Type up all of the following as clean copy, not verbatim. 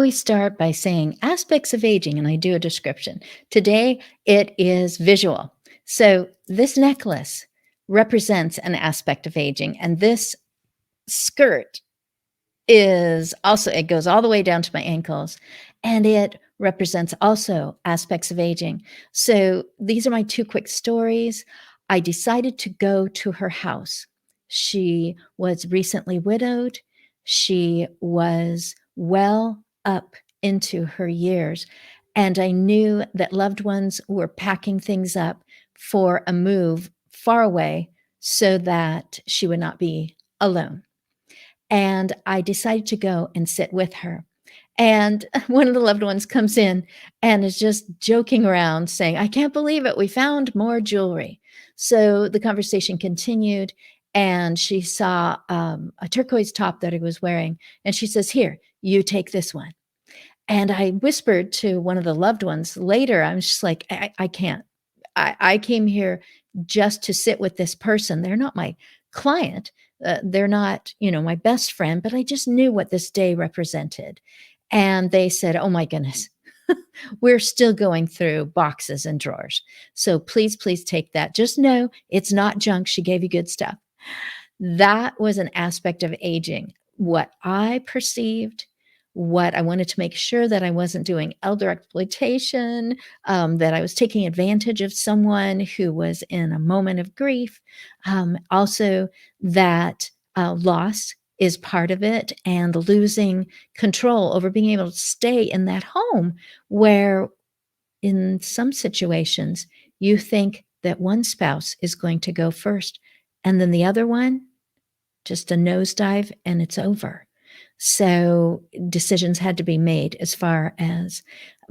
always start by saying aspects of aging, and I do a description. Today, it is visual. So, this necklace represents an aspect of aging, and this skirt is also, it goes all the way down to my ankles, and it represents also aspects of aging. So, these are my two quick stories. I decided to go to her house. She was recently widowed. She was well up into her years, and I knew that loved ones were packing things up for a move far away so that she would not be alone. And I decided to go and sit with her. And one of the loved ones comes in and is just joking around saying, "I can't believe it. We found more jewelry." So the conversation continued, and she saw a turquoise top that I was wearing. And she says, "Here, you take this one." And I whispered to one of the loved ones later, I was just like, I can't. I came here just to sit with this person. They're not my client. They're not, my best friend, but I just knew what this day represented. And they said, "Oh my goodness, we're still going through boxes and drawers. So please, please take that. Just know it's not junk. She gave you good stuff." That was an aspect of aging. What I perceived, what I wanted to make sure that I wasn't doing elder exploitation, that I was taking advantage of someone who was in a moment of grief. Also, that loss is part of it, and losing control over being able to stay in that home where, in some situations, you think that one spouse is going to go first, and then the other one just a nosedive and it's over. So decisions had to be made as far as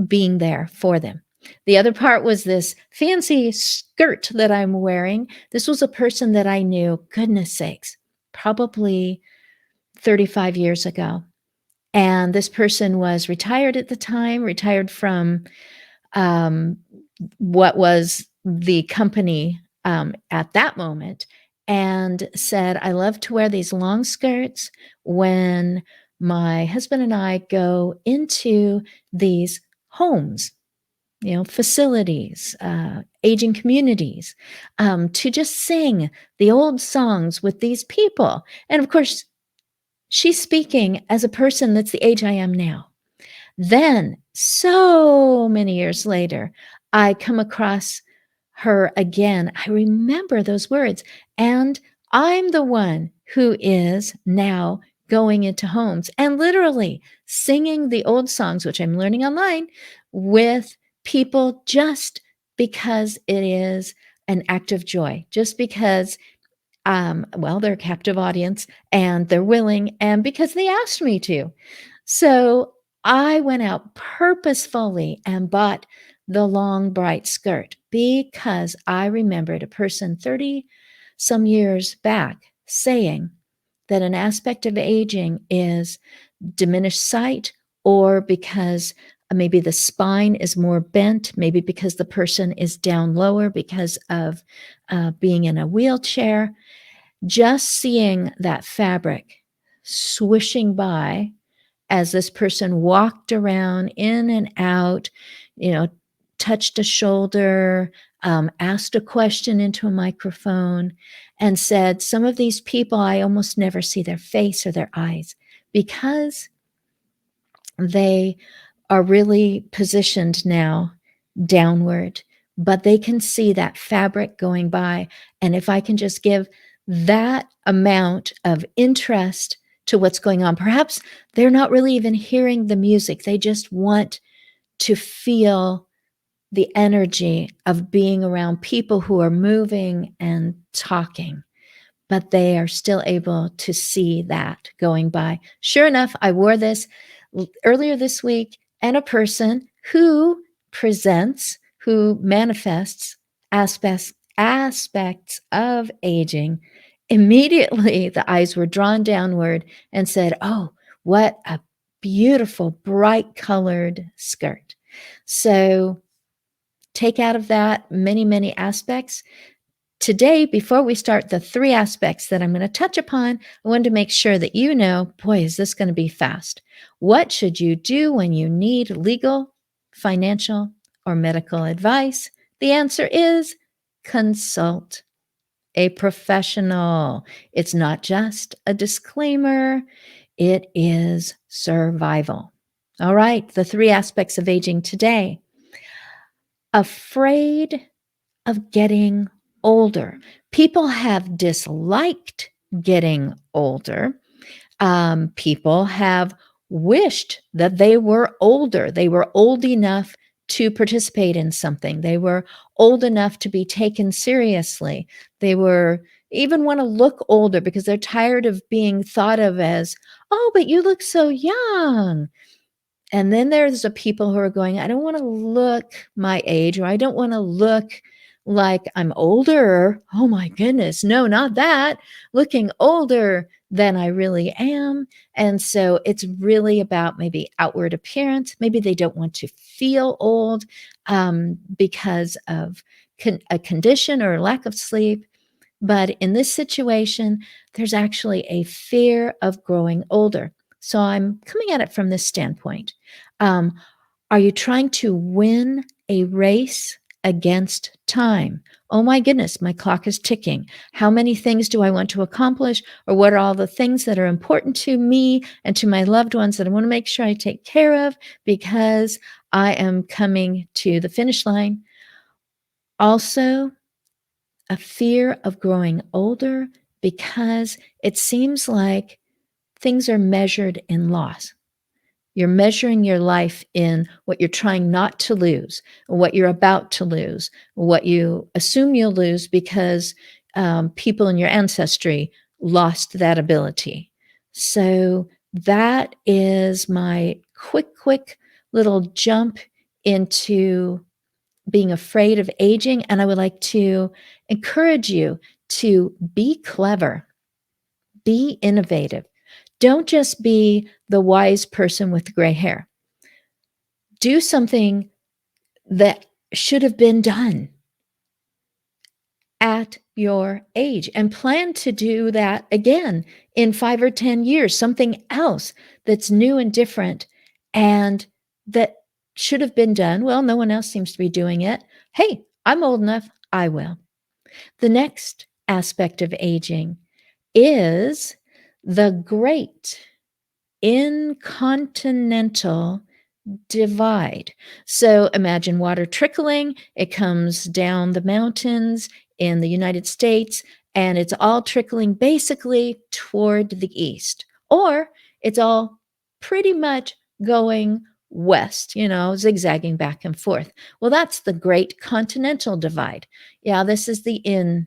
being there for them. The other part was this fancy skirt that I'm wearing. This was a person that I knew, goodness sakes, probably 35 years ago. And this person was retired at the time, retired from um, what was the company at that moment, and said, "I love to wear these long skirts when my husband and I go into these homes, facilities, aging communities, to just sing the old songs with these people." And of course, she's speaking as a person that's the age I am now. Then, so many years later, I come across her again. I remember those words, and I'm the one who is now going into homes and literally singing the old songs, which I'm learning online, with people just because it is an act of joy, just because, well, they're a captive audience and they're willing, and because they asked me to. So I went out purposefully and bought the long, bright skirt because I remembered a person 30 some years back saying that an aspect of aging is diminished sight, or because maybe the spine is more bent, maybe because the person is down lower because of being in a wheelchair. Just seeing that fabric swishing by as this person walked around in and out, you know, touched a shoulder, asked a question into a microphone, and said, "Some of these people, I almost never see their face or their eyes because they are really positioned now downward, but they can see that fabric going by. And if I can just give that amount of interest to what's going on, perhaps they're not really even hearing the music. They just want to feel the energy of being around people who are moving and talking, but they are still able to see that going by." Sure enough, I wore this earlier this week, and a person who presents, who manifests aspects of aging, immediately the eyes were drawn downward and said, "Oh, what a beautiful, bright colored skirt." So take out of that many, many aspects. today, before we start the 3 aspects that I'm going to touch upon, I wanted to make sure that you know, boy, is this going to be fast. What should you do when you need legal, financial, or medical advice? The answer is consult a professional. It's not just a disclaimer, it is survival. All right, the 3 aspects of aging today. Afraid of getting older. People have disliked getting older. People have wished that they were older. They were old enough to participate in something. They were old enough to be taken seriously. They were even want to look older because they're tired of being thought of as, oh, but you look so young. And then there's the people who are going, I don't want to look my age, or I don't want to look like I'm older. Oh my goodness. No, not that. Looking older than I really am. And so it's really about maybe outward appearance. Maybe they don't want to feel old because of a condition or lack of sleep. But in this situation, there's actually a fear of growing older. So I'm coming at it from this standpoint. Um, are you trying to win a race against time? Oh my goodness, my clock is ticking. How many things do I want to accomplish? Or what are all the things that are important to me and to my loved ones that I want to make sure I take care of because I am coming to the finish line? Also, a fear of growing older because it seems like things are measured in loss. You're measuring your life in what you're trying not to lose, what you're about to lose, what you assume you'll lose because people in your ancestry lost that ability. So that is my quick little jump into being afraid of aging. And I would like to encourage you to be clever, be innovative. Don't just be the wise person with gray hair. Do something that should have been done at your age and plan to do that again in 5 or 10 years, something else that's new and different and that should have been done. Well, no one else seems to be doing it. Hey, I'm old enough, I will. The next aspect of aging is the great incontinental divide. So imagine water trickling, it comes down the mountains in the United States, and it's all trickling basically toward the east, or it's all pretty much going west, zigzagging back and forth. Well, that's the great continental divide. Yeah, this is the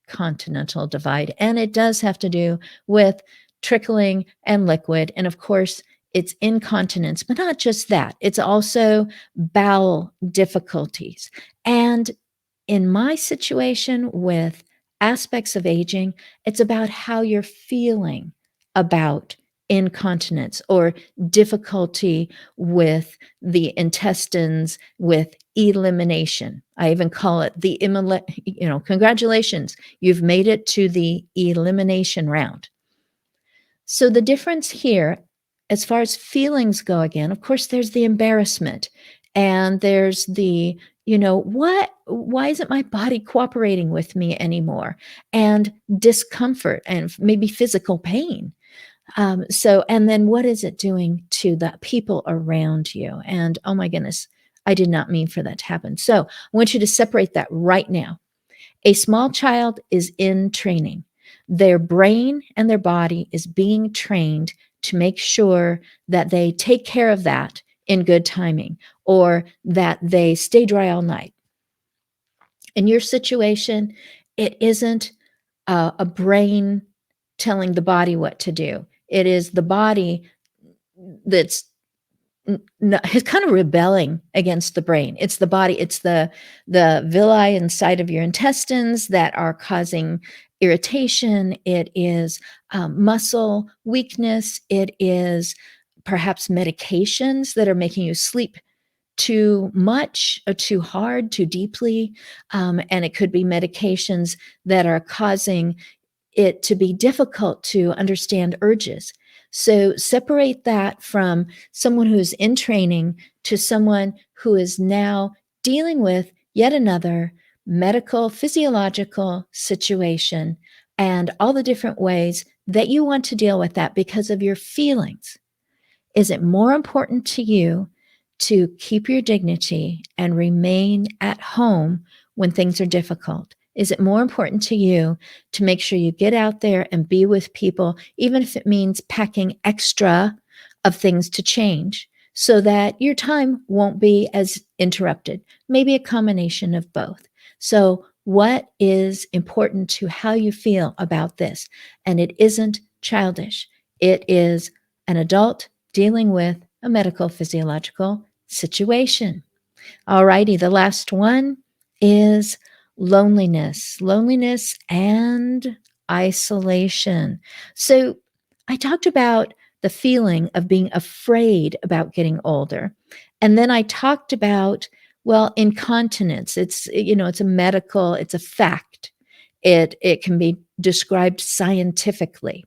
continental divide. And it does have to do with trickling and liquid. And of course, it's incontinence, but not just that, it's also bowel difficulties. And in my situation with aspects of aging, it's about how you're feeling about incontinence or difficulty with the intestines, with elimination. I even call it the congratulations, you've made it to the elimination round. So the difference here, as far as feelings go, again, of course, there's the embarrassment and there's the, why isn't my body cooperating with me anymore? And discomfort and maybe physical pain. And then what is it doing to the people around you? And oh my goodness, I did not mean for that to happen. So I want you to separate that right now. A small child is in training. Their brain and their body is being trained to make sure that they take care of that in good timing or that they stay dry all night. In your situation, it isn't a brain telling the body what to do. It is the body that's it's kind of rebelling against the brain. It's the body, it's the villi inside of your intestines that are causing irritation. It is muscle weakness. It is perhaps medications that are making you sleep too much or too hard, too deeply. And it could be medications that are causing it to be difficult to understand urges. So separate that from someone who's in training to someone who is now dealing with yet another medical, physiological situation and all the different ways that you want to deal with that because of your feelings. Is it more important to you to keep your dignity and remain at home when things are difficult? Is it more important to you to make sure you get out there and be with people, even if it means packing extra of things to change so that your time won't be as interrupted? Maybe a combination of both. So, what is important to how you feel about this? And it isn't childish, it is an adult dealing with a medical physiological situation. All righty, the last one is loneliness and isolation. So I talked about the feeling of being afraid about getting older. And then I talked about, well, incontinence. It's a medical, it's a fact. It can be described scientifically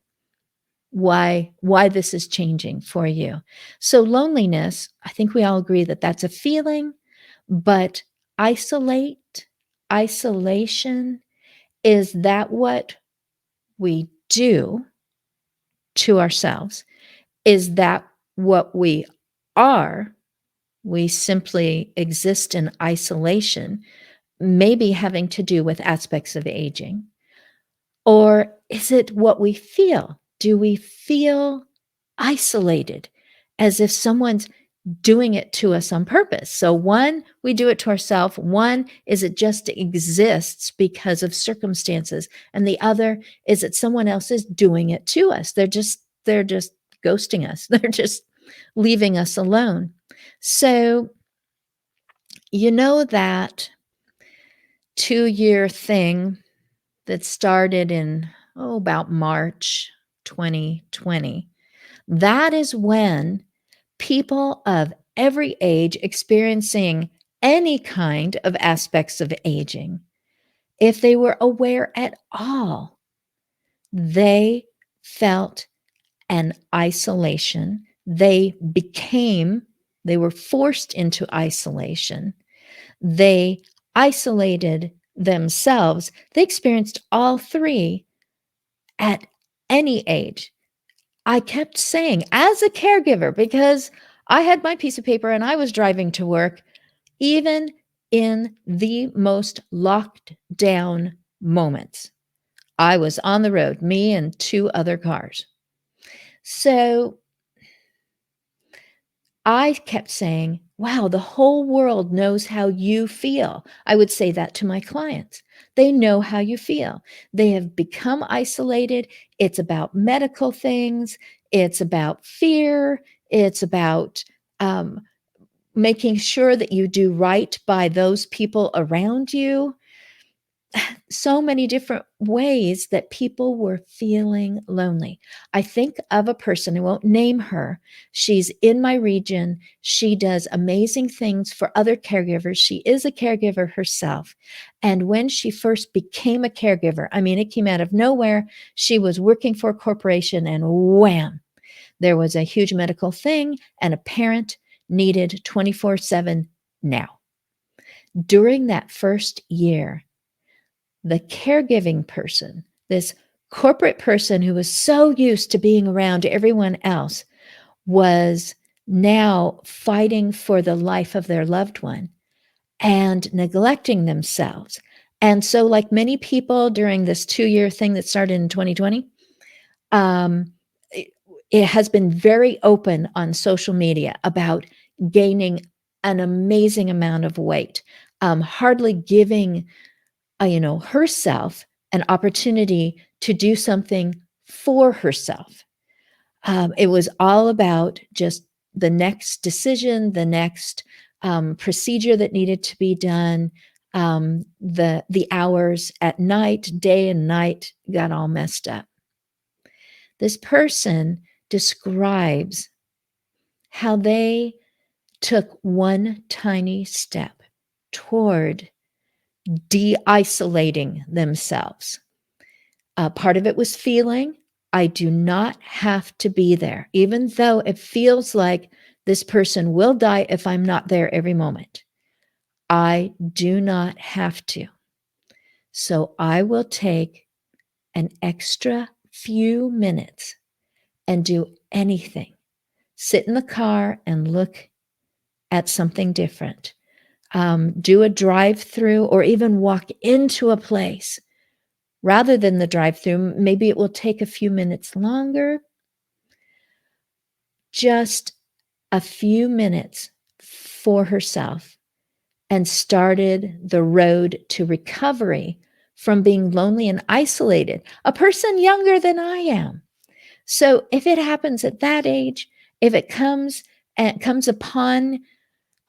why this is changing for you. So loneliness, I think we all agree that that's a feeling, but isolation, is that what we do to ourselves? Is that what we are? We simply exist in isolation, maybe having to do with aspects of aging. Or is it what we feel? Do we feel isolated as if someone's doing it to us on purpose? So, one, we do it to ourselves. One is it just exists because of circumstances. And the other is that someone else is doing it to us. They're just ghosting us. They're just leaving us alone. So, you know that 2-year thing that started in, about March 2020. That is when people of every age experiencing any kind of aspects of aging, if they were aware at all, they felt an isolation. They were forced into isolation. They isolated themselves. They experienced all three at any age. I kept saying, as a caregiver, because I had my piece of paper and I was driving to work, even in the most locked down moments, I was on the road, me and 2 other cars. So I kept saying, wow, the whole world knows how you feel. I would say that to my clients. They know how you feel. They have become isolated. It's about medical things, it's about fear, it's about um, making sure that you do right by those people around you. So many different ways that people were feeling lonely. I think of a person, I won't name her. She's in my region. She does amazing things for other caregivers. She is a caregiver herself. And when she first became a caregiver, I mean, it came out of nowhere. She was working for a corporation and wham, there was a huge medical thing, and a parent needed 24/7 now. During that first year, the caregiving person, this corporate person who was so used to being around everyone else, was now fighting for the life of their loved one and neglecting themselves. And so, like many people during this 2-year thing that started in 2020, um, it, it has been very open on social media about gaining an amazing amount of weight, hardly giving herself an opportunity to do something for herself. It was all about just the next decision, the next procedure that needed to be done. The hours at night, day and night, got all messed up. This person describes how they took one tiny step toward de-isolating themselves. Part of it was feeling, I do not have to be there, even though it feels like this person will die if I'm not there every moment. I do not have to. So I will take an extra few minutes and do anything. Sit in the car and look at something different. Do a drive-through or even walk into a place. Rather than the drive-through, maybe it will take a few minutes longer. Just a few minutes for herself and started the road to recovery from being lonely and isolated, a person younger than I am. So if it happens at that age, if it comes upon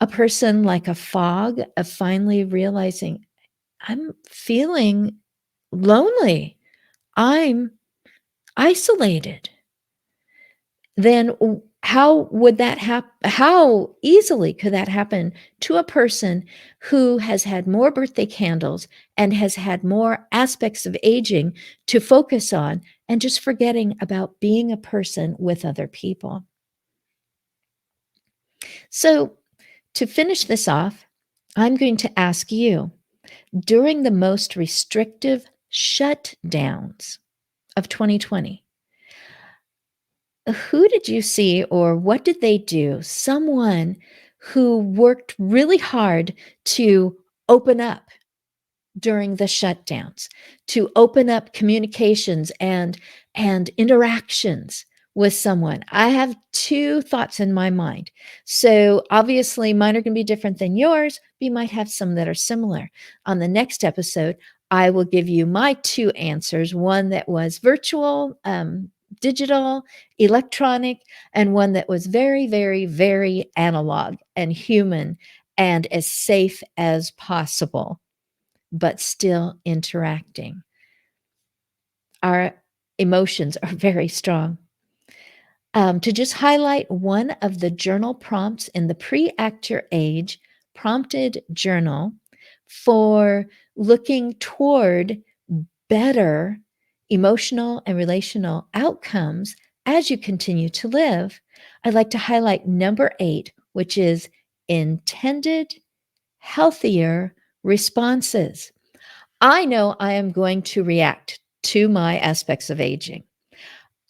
a person like a fog of finally realizing, I'm feeling lonely, I'm isolated, then how would that happen? How easily could that happen to a person who has had more birthday candles and has had more aspects of aging to focus on and just forgetting about being a person with other people? So, to finish this off, I'm going to ask you, during the most restrictive shutdowns of 2020, who did you see or what did they do? Someone who worked really hard to open up during the shutdowns, to open up communications and interactions with someone. I have two thoughts in my mind. So obviously mine are going to be different than yours, but you might have some that are similar. On the next episode, I will give you my two answers, one that was virtual, digital, electronic, and one that was very, very, very analog and human and as safe as possible, but still interacting. Our emotions are very strong. To just highlight one of the journal prompts in the Pre-Act Your Age prompted journal for looking toward better emotional and relational outcomes as you continue to live, I'd like to highlight number 8, which is intended healthier responses. I know I am going to react to my aspects of aging.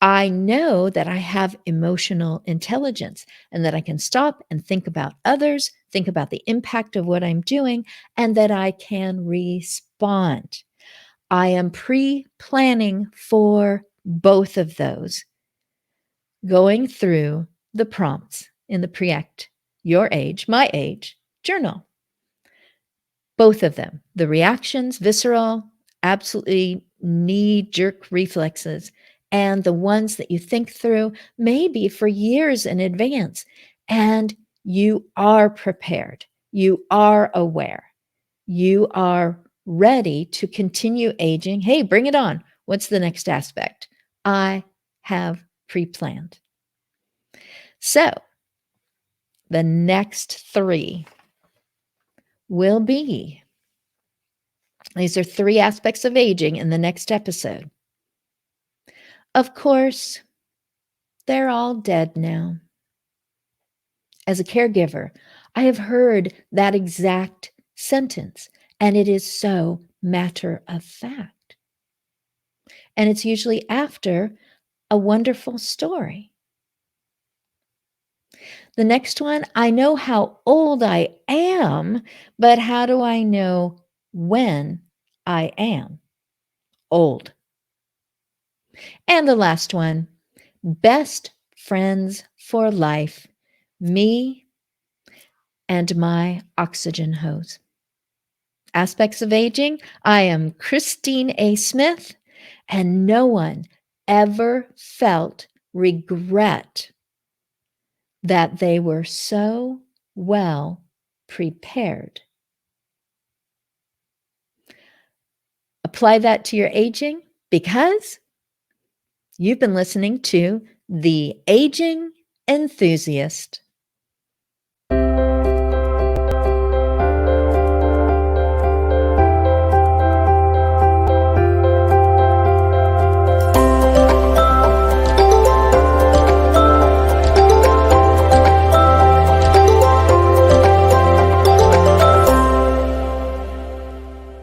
I know that I have emotional intelligence and that I can stop and think about others, think about the impact of what I'm doing, and that I can respond. I am pre-planning for both of those, going through the prompts in the Pre-Act Your Age, My Age journal. Both of them, the reactions, visceral, absolutely knee-jerk reflexes, and the ones that you think through maybe for years in advance, and you are prepared, you are aware, you are ready to continue aging. Hey, bring it on. What's the next aspect? I have pre-planned. So the next 3 will be, these are 3 aspects of aging in the next episode. Of course, they're all dead now. As a caregiver, I have heard that exact sentence, and it is so matter of fact. And it's usually after a wonderful story. The next one, I know how old I am, but how do I know when I am old? And the last one, best friends for life, me and my oxygen hose. Aspects of aging, I am Christine A. Smith, and no one ever felt regret that they were so well prepared. Apply that to your aging because you've been listening to The Aging Enthusiast.